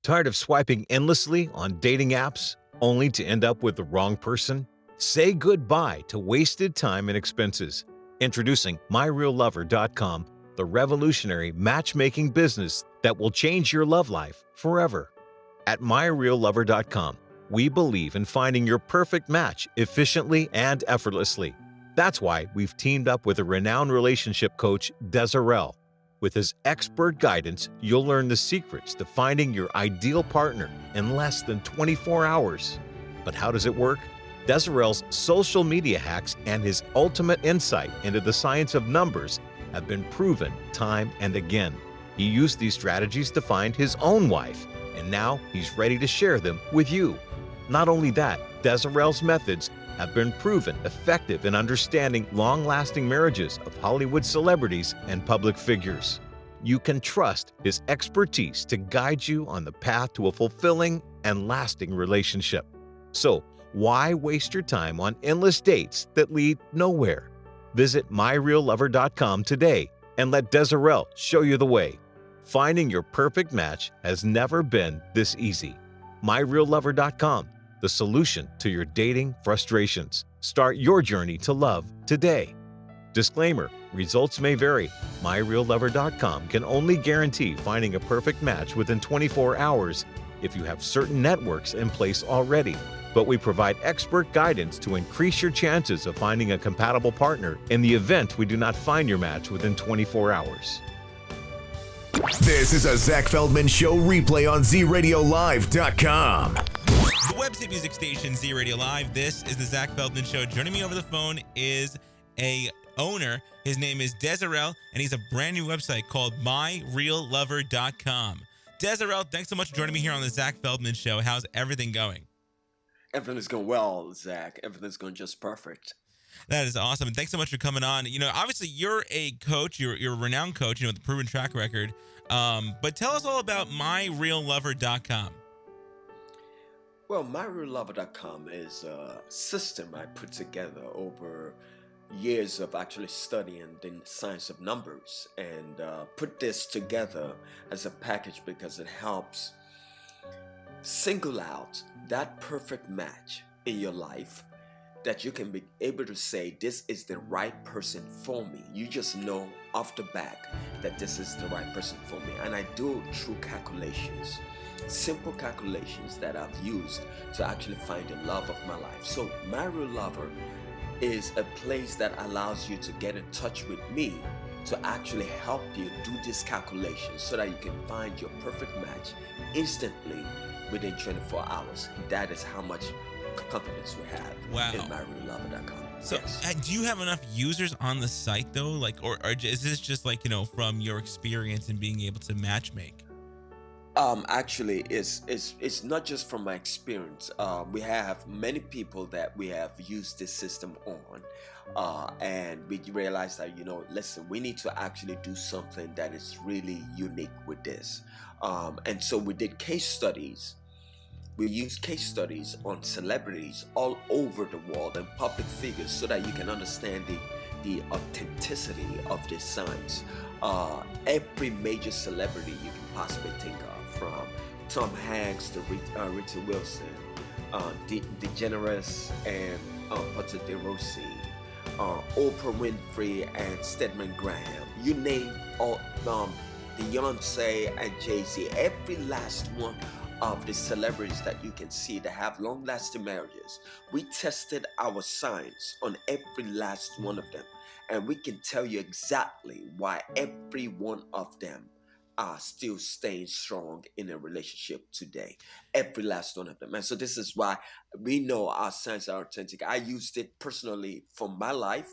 Tired of swiping endlessly on dating apps only to end up with the wrong person? Say goodbye to wasted time and expenses. Introducing MyRealLover.com, the revolutionary matchmaking business that will change your love life forever. At MyRealLover.com, we believe in finding your perfect match efficiently and effortlessly. That's why we've teamed up with a renowned relationship coach, Desirel. With his expert guidance, you'll learn the secrets to finding your ideal partner in less than 24 hours. But how does it work? Desirel's social media hacks and his ultimate insight into the science of numbers have been proven time and again. He used these strategies to find his own wife, and now he's ready to share them with you. Not only that, Desirel's methods have been proven effective in understanding long-lasting marriages of Hollywood celebrities and public figures. You can trust his expertise to guide you on the path to a fulfilling and lasting relationship. So, why waste your time on endless dates that lead nowhere? Visit MyRealLover.com today and let Desirel show you the way. Finding your perfect match has never been this easy. MyRealLover.com, the solution to your dating frustrations. Start your journey to love today. Disclaimer: results may vary. MyRealLover.com can only guarantee finding a perfect match within 24 hours if you have certain networks in place already. But we provide expert guidance to increase your chances of finding a compatible partner in the event we do not find your match within 24 hours. This is a Zach Feldman Show replay on ZRadioLive.com. The website music station Z Radio Live. This is the Zach Feldman Show. Joining me over the phone is a owner. His name is Desirel, and he's a brand new website called MyRealLover.com. Desirel, thanks so much for joining me here on the Zach Feldman Show. How's everything going? Everything's going well, Zach. Everything's going just perfect. That is awesome. And thanks so much for coming on. You know, obviously you're a coach, you're a renowned coach, with a proven track record. But tell us all about MyRealLover.com. Well, MyRealLover.com is a system I put together over years of actually studying the science of numbers, and put this together as a package because it helps single out that perfect match in your life that you can be able to say, this is the right person for me. You just know off the bat that this is the right person for me. And I do it through calculations, simple calculations that I've used to actually find the love of my life. So My Real Lover is a place that allows you to get in touch with me to actually help you do this calculation so that you can find your perfect match instantly within 24 hours. That is how much confidence we have in MyRealLover.com. So yes. do you have enough users on the site though? Like, or is this just like, from your experience and being able to matchmake? Actually, it's not just from my experience. We have many people that we have used this system on, and we realized that, listen, we need to actually do something that is really unique with this. And so we did case studies. We used case studies on celebrities all over the world and public figures so that you can understand the authenticity of this science. Every major celebrity you can possibly think of, from Tom Hanks to Richard Wilson, DeGeneres and Porter de Rossi, Oprah Winfrey and Stedman Graham. You name all, Beyonce and Jay-Z, every last one of the celebrities that you can see that have long-lasting marriages. We tested our science on every last one of them, and we can tell you exactly why every one of them are still staying strong in a relationship today. Every last one of them. And so this is why we know our signs are authentic. I used it personally for my life,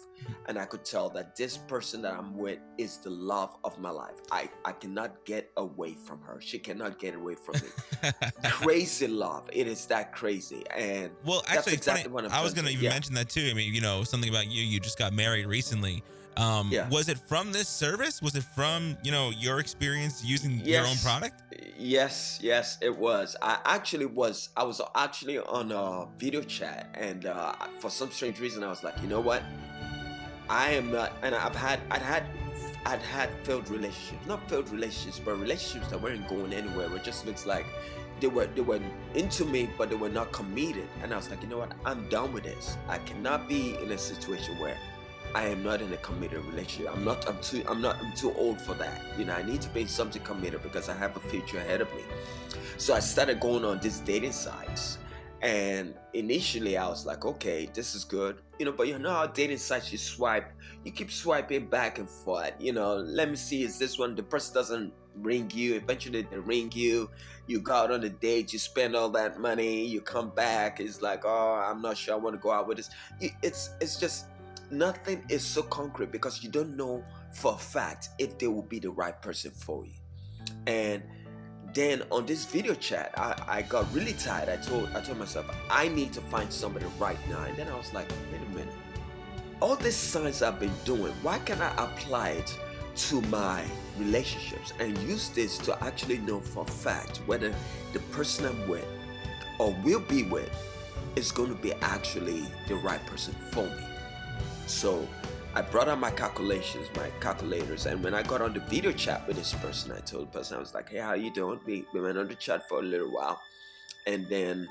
and I could tell that this person that I'm with is the love of my life. I cannot get away from her. She cannot get away from me. Crazy love. It is that crazy. And well, actually, that's exactly what I'm I was going to even mention that too. I mean, something about you just got married recently. Was it from this service? Was it from, your experience using your own product? Yes, it was. I was actually on a video chat, and for some strange reason, I was like, you know what? I am not, and I I'd had failed relationships, not failed relationships, but relationships that weren't going anywhere. It just looks like they were into me, but they were not committed. And I was like, you know what? I'm done with this. I cannot be in a situation where I am not in a committed relationship. I'm too old for that. I need to be in something committed because I have a future ahead of me. So I started going on these dating sites. And initially I was like, okay, this is good. But how dating sites you keep swiping back and forth. Let me see, is this one, the person doesn't ring you, eventually they ring you, you go out on a date, you spend all that money, you come back, it's like, oh, I'm not sure I want to go out with this. It's just, nothing is so concrete because you don't know for a fact if they will be the right person for you. And then on this video chat, I got really tired. I told myself, I need to find somebody right now. And then I was like, wait a minute. All these signs I've been doing, why can't I apply it to my relationships and use this to actually know for a fact whether the person I'm with or will be with is going to be actually the right person for me? So I brought out my calculators, and when I got on the video chat with this person, I told the person, I was like, hey, how you doing? We went on the chat for a little while, and then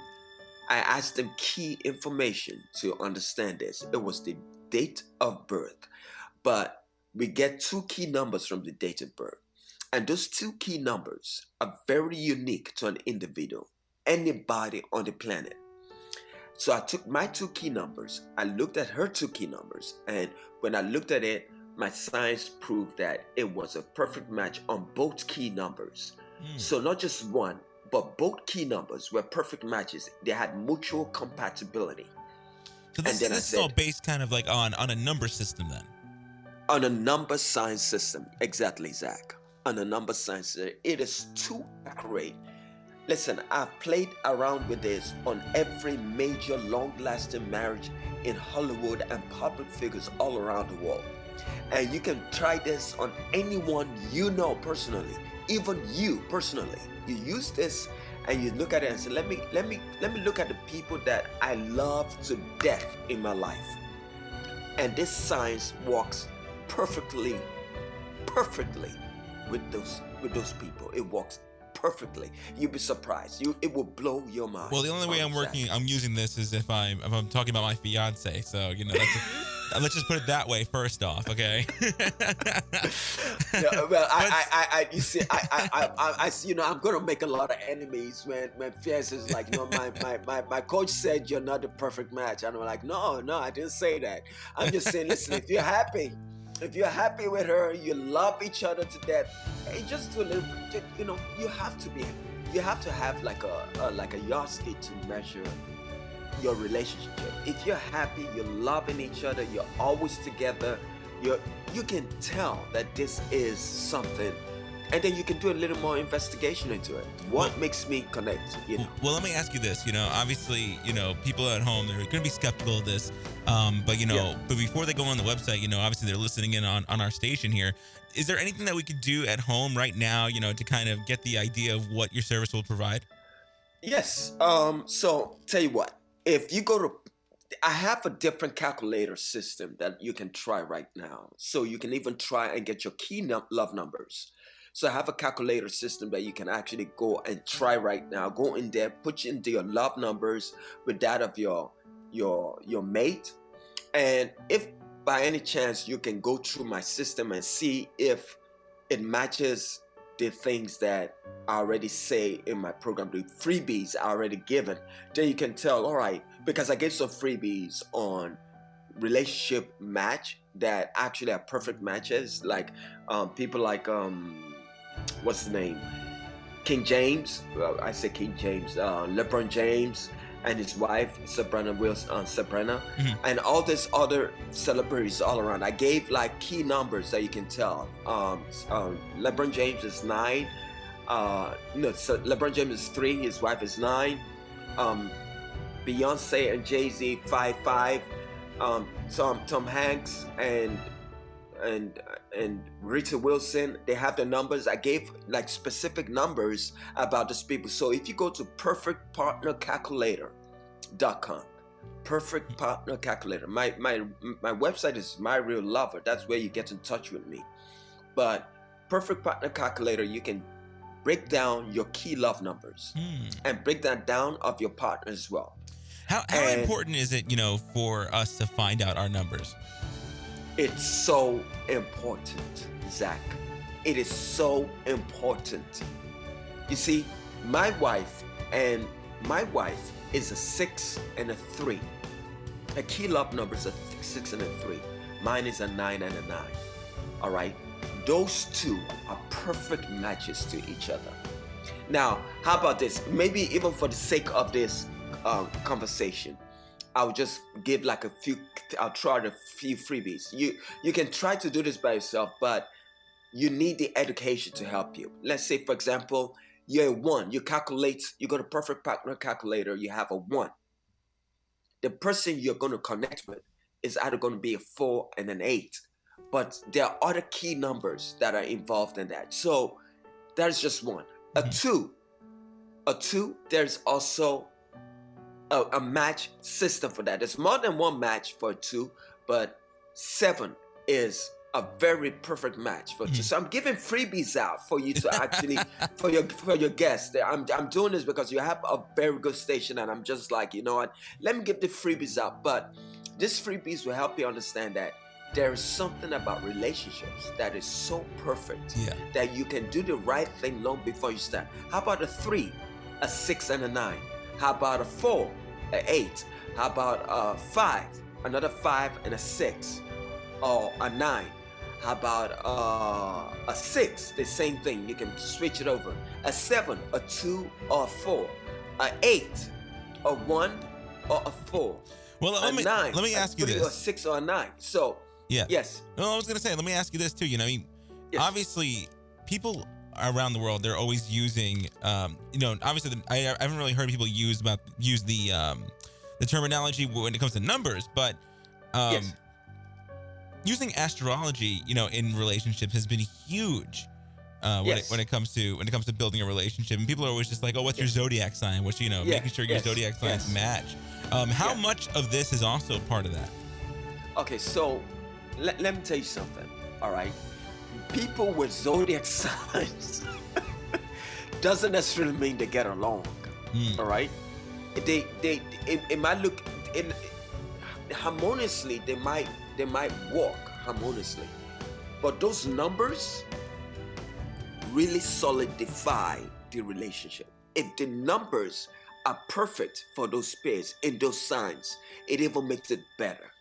I asked them key information to understand this. It was the date of birth, but we get 2 key numbers from the date of birth, and those 2 key numbers are very unique to an individual, anybody on the planet. So I took my 2 key numbers, I looked at her 2 key numbers, and when I looked at it, my science proved that it was a perfect match on both key numbers. So not just one, but both key numbers were perfect matches. They had mutual compatibility. So this is all based kind of like on a number system then? On a number science system, exactly, Zach. On a number science system, it is too accurate. Listen, I've played around with this on every major long-lasting marriage in Hollywood and public figures all around the world. And you can try this on anyone you know personally, even you personally. You use this and you look at it and say, let me look at the people that I love to death in my life. And this science works perfectly with those people. It works perfectly. You'll be surprised. It will blow your mind. Well, the only way I'm using this is if I'm talking about my fiance. So let's just put it that way first off, okay? Well, you see, I'm gonna make a lot of enemies when fiance is like, my coach said you're not the perfect match, and I'm like, no, I didn't say that. I'm just saying, listen, if you're happy with her, you love each other to death, hey, just do a little, you have to have like a yardstick to measure your relationship. If you're happy, you're loving each other, you're always together, you can tell that this is something, and then you can do a little more investigation into it. What makes me connect? Well, let me ask you this. Obviously, people at home, they're going to be skeptical of this. But before they go on the website, obviously they're listening in on our station here. Is there anything that we could do at home right now, to kind of get the idea of what your service will provide? Yes. So tell you what, if you go to, I have a different calculator system that you can try right now. So you can even try and get your key love numbers. So I have a calculator system that you can actually go and try right now. Go in there, put into your love numbers with that of your mate. And if by any chance you can go through my system and see if it matches the things that I already say in my program, the freebies I already given, then you can tell, all right, because I gave some freebies on relationship match that actually are perfect matches, like people like what's the name, King James, I say King James, LeBron James and his wife Sabrina and all these other celebrities all around. I gave like key numbers that you can tell. LeBron James is 9. LeBron James is 3. His wife is 9. Beyonce and Jay-Z 5. Tom Hanks and Rita Wilson, they have the numbers. I gave like specific numbers about these people. So if you go to perfectpartnercalculator.com, Perfect Partner Calculator. My website is My Real Lover. That's where you get in touch with me. but Perfect Partner Calculator, you can break down your key love numbers and break that down of your partner as well. How important is it, for us to find out our numbers? It's so important, Zach. It is so important. You see, my wife is a 6 and a 3. Her key love number is a 6 and a 3. Mine is a 9 and a 9. All right? Those two are perfect matches to each other. Now, how about this? Maybe even for the sake of this conversation, I'll just give I'll try a few freebies. You can try to do this by yourself, but you need the education to help you. Let's say, for example, you're a 1. You go to Perfect Partner Calculator, you have a 1. The person you're going to connect with is either going to be a 4 and an 8. But there are other key numbers that are involved in that. So that is just 1. A 2, there's also a match system for that. There's more than one match for a 2, but 7 is a very perfect match for 2. So I'm giving freebies out for you to actually for your guests. I'm doing this because you have a very good station, and I'm just like, you know what? Let me give the freebies out. But these freebies will help you understand that there is something about relationships that is so perfect that you can do the right thing long before you start. How about a 3, a 6, and a 9? How about a 4, an 8? How about a 5, another 5 and a 6, or a 9? How about a 6? The same thing. You can switch it over. A 7, a 2, or a 4. A 8, a 1, or a 4. Well, let me ask you this. A 6 or a 9. So, yes. No, I was going to say, let me ask you this too. Obviously, people around the world, they're always using, obviously, I haven't really heard people use the terminology when it comes to numbers, but using astrology, in relationships has been huge when it comes to building a relationship. And people are always just like, oh, what's your zodiac sign? Making sure your zodiac signs match. How much of this is also part of that? Okay, so let me tell you something. All right, people with zodiac signs doesn't necessarily mean they get along. All right, it might look harmoniously. They might walk harmoniously, but those numbers really solidify the relationship. If the numbers are perfect for those pairs in those signs, it even makes it better.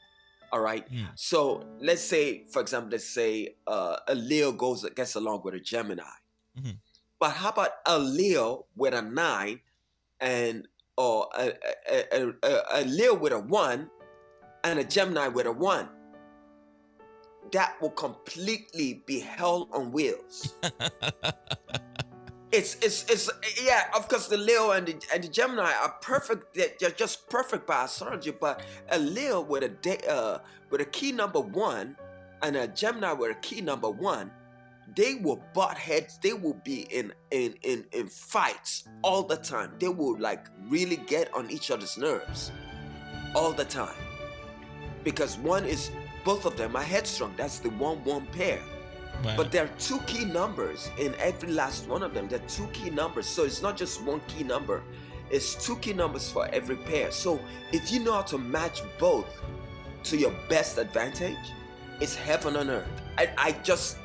All right. So let's say, for example, a Leo gets along with a Gemini. But how about a Leo with a 9 or a Leo with a 1 and a Gemini with a 1? That will completely be hell on wheels. It's of course the Leo and the Gemini are perfect. They're just perfect by astrology. But a Leo with a key number 1 and a Gemini with a key number 1, they will butt heads. They will be in fights all the time. They will really get on each other's nerves all the time, because both of them are headstrong. That's the 1-1 pair. Wow. But there are 2 key numbers in every last one of them. There are 2 key numbers. So it's not just 1 key number. It's 2 key numbers for every pair. So if you know how to match both to your best advantage, it's heaven on earth. I just,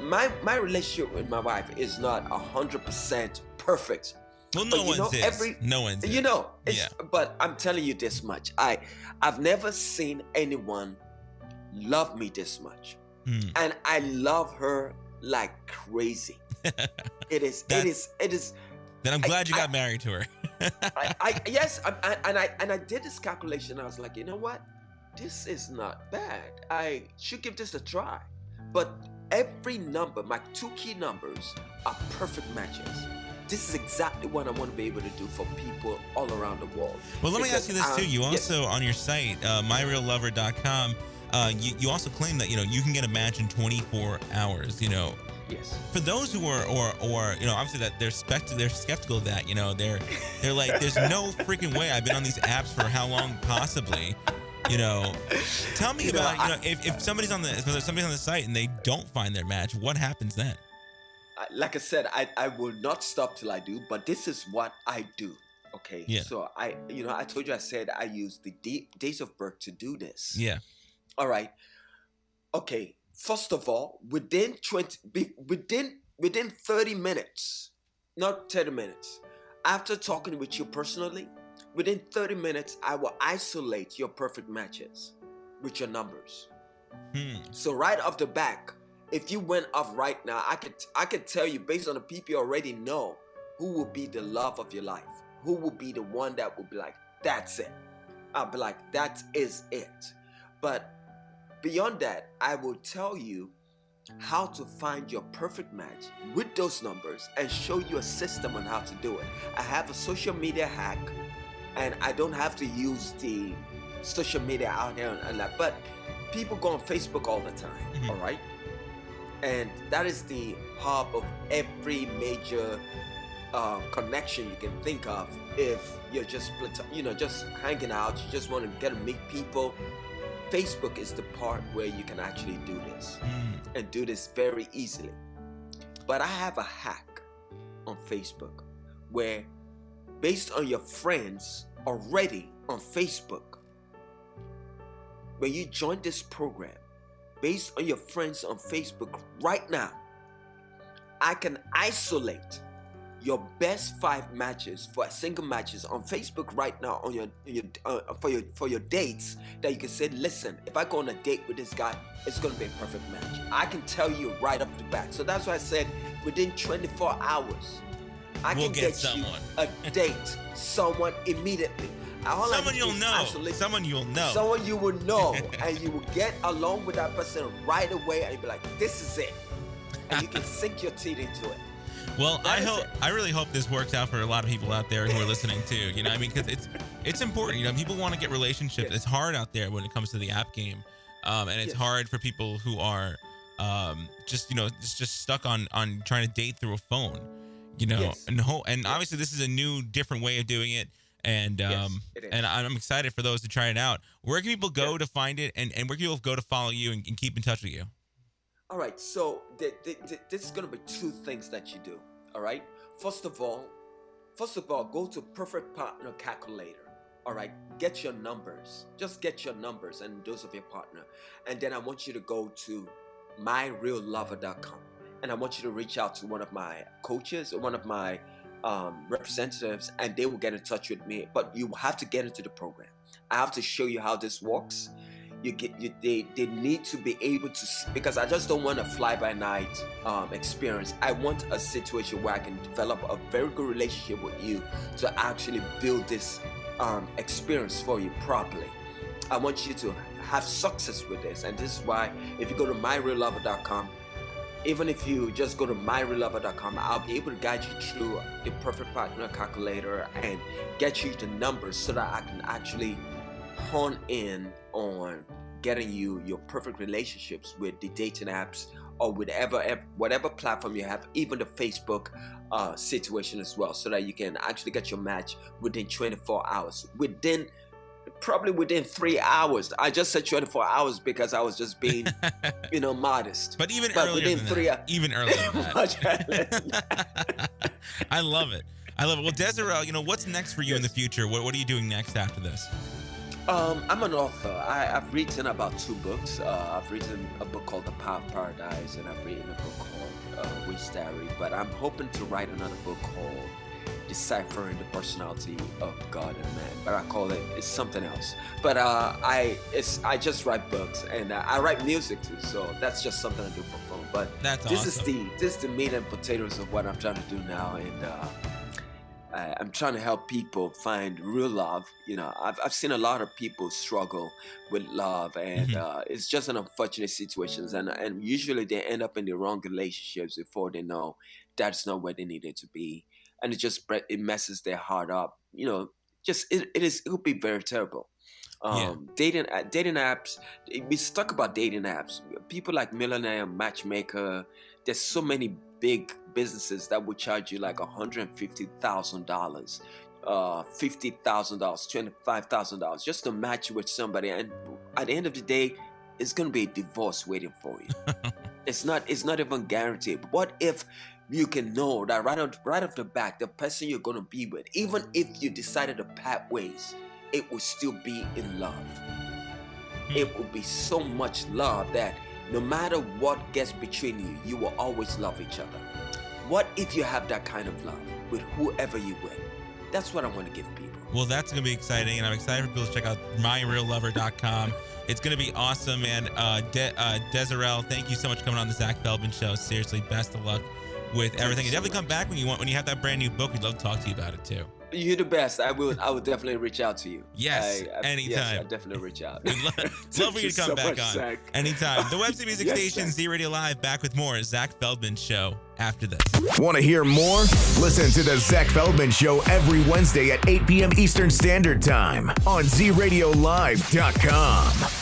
my relationship with my wife is not 100% perfect. Well, no one's is. No one's is. But I'm telling you this much. I've never seen anyone love me this much. And I love her like crazy. It is. Then I'm glad you got married to her. Yes, and I did this calculation. I was like, you know what? This is not bad. I should give this a try. But every number, my 2 key numbers, are perfect matches. This is exactly what I want to be able to do for people all around the world. Well, let me ask you this too. You also, on your site, myreallover.com, you also claim that you can get a match in 24 hours. Yes. For those who are or obviously that they're skeptical of that. They're like, there's no freaking way. I've been on these apps for how long possibly. You know, tell me You know, about, if somebody's on the site and they don't find their match, what happens then? like I said, I will not stop till I do, but this is what I do. Okay. Yeah. So I told you, I said I use the days of birth to do this. Yeah. All right. Okay. First of all, within 30 minutes, not 30 minutes, after talking with you personally, within 30 minutes, I will isolate your perfect matches with your numbers. So right off the back, if you went off right now, I could tell you based on the people you already know who will be the love of your life, who will be the one that will be like, that's it. I'll be like, that is it. But beyond that, I will tell you how to find your perfect match with those numbers and show you a system on how to do it. I have a social media hack, and I don't have to use the social media out here and that, but people go on Facebook all the time, all right? And that is the hub of every major connection you can think of. If you're just just hanging out, you just want to get to meet people, Facebook is the part where you can actually do this and do this very easily. But I have a hack on Facebook where, based on your friends already on Facebook, when you join this program, based on your friends on Facebook right now, I can isolate your best 5 matches for single matches on Facebook right now on for your dates, that you can say, listen, if I go on a date with this guy, it's going to be a perfect match. I can tell you right off the bat. So that's why I said within 24 hours, I can get you a date, someone immediately. Someone you'll know. Someone you'll know. Someone you will know, and you will get along with that person right away, and you'll be like, this is it. And you can sink your teeth into it. Well, I really hope this works out for a lot of people out there who are listening too. You know, I mean, because it's important. You know, people want to get relationships. Yes. It's hard out there when it comes to the app game, and it's hard for people who are just stuck on trying to date through a phone. You know, and obviously this is a new, different way of doing it. And and I'm excited for those to try it out. Where can people go to find it, and where can people go to follow you and keep in touch with you? All right, so this is going to be 2 things that you do. All right, first of all, go to Perfect Partner Calculator. All right, get your numbers. Just get your numbers and those of your partner, and then I want you to go to myreallover.com, and I want you to reach out to one of my coaches or one of my representatives, and they will get in touch with me. But you have to get into the program. I have to show you how this works. They need to be able to, because I just don't want a fly-by-night experience. I want a situation where I can develop a very good relationship with you to actually build this experience for you properly. I want you to have success with this, and this is why if you go to myreallover.com, even if you just go to myreallover.com, I'll be able to guide you through the Perfect Partner Calculator and get you the numbers so that I can actually hone in on getting you your perfect relationships with the dating apps or whatever platform you have, even the Facebook situation as well, so that you can actually get your match within 24 hours. Probably within 3 hours. I just said 24 hours because I was just being, modest. But earlier within than 3 that. hours. Even earlier than that. I love it. Well, Desirel, what's next for you in the future? What are you doing next after this? I'm an author. I've written about 2 books. I've written a book called The Power of Paradise, and I've written a book called Wish Diary. But I'm hoping to write another book called Deciphering the Personality of God and Man. But I call it's something else. But I just write books, and I write music too. So that's just something I do for fun. But this is the meat and potatoes of what I'm trying to do now, and I'm trying to help people find real love. I've seen a lot of people struggle with love, and it's just an unfortunate situations, and usually they end up in the wrong relationships before they know that's not where they needed to be, and it messes their heart up. It will be very terrible. Dating apps. We talk about dating apps. People like Millionaire Matchmaker. There's so many big businesses that would charge you like $150,000 $50,000, $25,000 just to match you with somebody, and at the end of the day, it's gonna be a divorce waiting for you. It's not even guaranteed. What if you can know that right off the bat, the person you're gonna be with, even if you decided to part ways, it will still be in love. It will be so much love that no matter what gets between you, you will always love each other. What if you have that kind of love with whoever you with? That's what I want to give people. Well, that's going to be exciting, and I'm excited for people to check out myreallover.com. It's going to be awesome, man. Desiree, thank you so much for coming on the Zach Feldman Show. Seriously, best of luck with everything. And definitely come back when you have that brand new book. We'd love to talk to you about it too. You're the best. I will definitely reach out to you. Yes, anytime. Yes, I'll definitely reach out. Love for you to come back on. Zach. Anytime. The Webster Music Yes, Station, Zach. Z Radio Live, back with more Zach Feldman Show after this. Want to hear more? Listen to the Zach Feldman Show every Wednesday at 8 p.m. Eastern Standard Time on ZRadioLive.com.